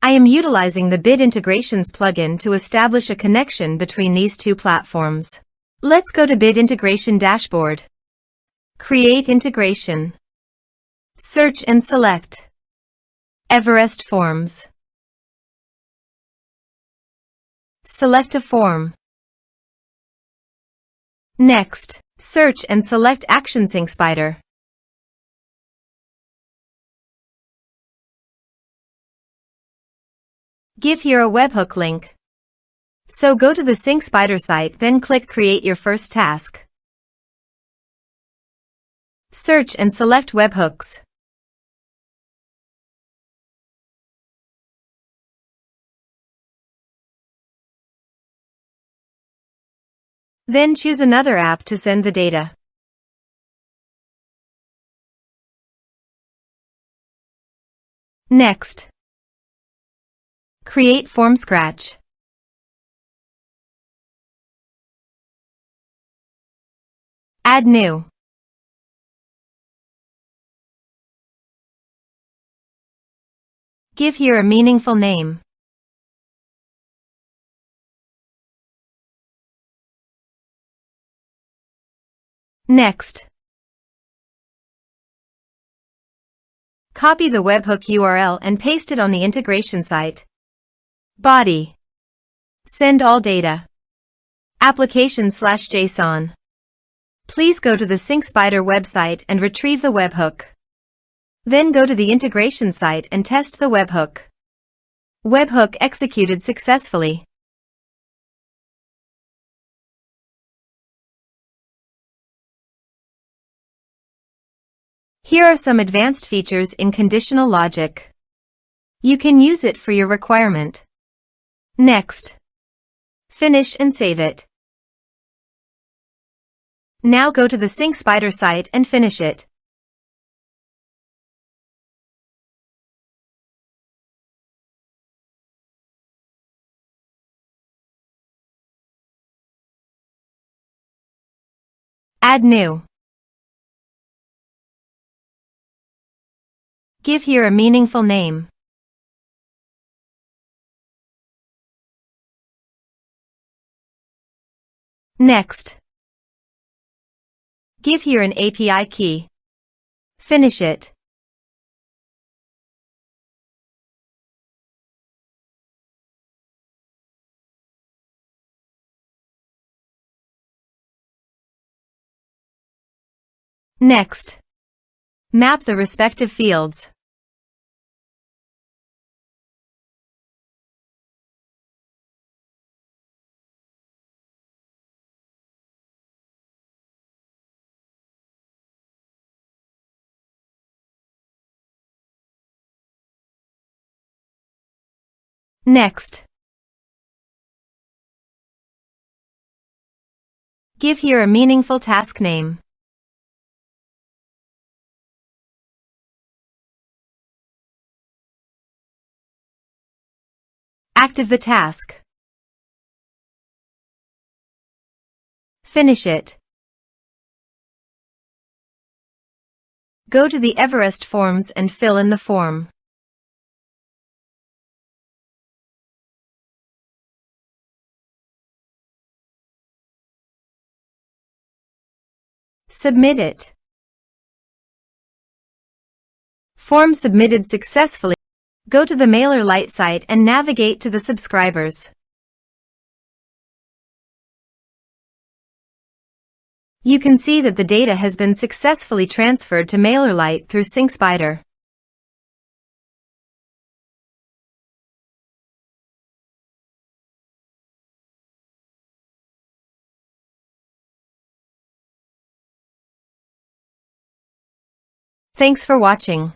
I am utilizing the Bid Integrations plugin to establish a connection between these two platforms. Let's go to Bid Integration Dashboard. Create Integration. Search and select Everest Forms. Select a form. Next, search and select Action Sync Spider. Give here a webhook link. So go to the Sync Spider site, then click Create your first task. Search and select webhooks. Then choose another app to send the data. Next, create form scratch. Add new. Give here a meaningful name. Next, copy the webhook URL and paste it on the integration site. Body. Send all data. Application/JSON. Please go to the Sync Spider website and retrieve the webhook. Then go to the integration site and test the webhook. Webhook executed successfully. Here are some advanced features in conditional logic. You can use it for your requirement. Next. Finish and save it. Now go to the Sync Spider site and finish it. Add new. Give here a meaningful name. Next. Give here an API key. Finish it. Next. Map the respective fields. Next. Give here a meaningful task name. Active the task. Finish it. Go to the Everest forms and fill in the form. Submit it. Form submitted successfully. Go to the MailerLite site and navigate to the subscribers. You can see that the data has been successfully transferred to MailerLite through Sync Spider. Thanks for watching.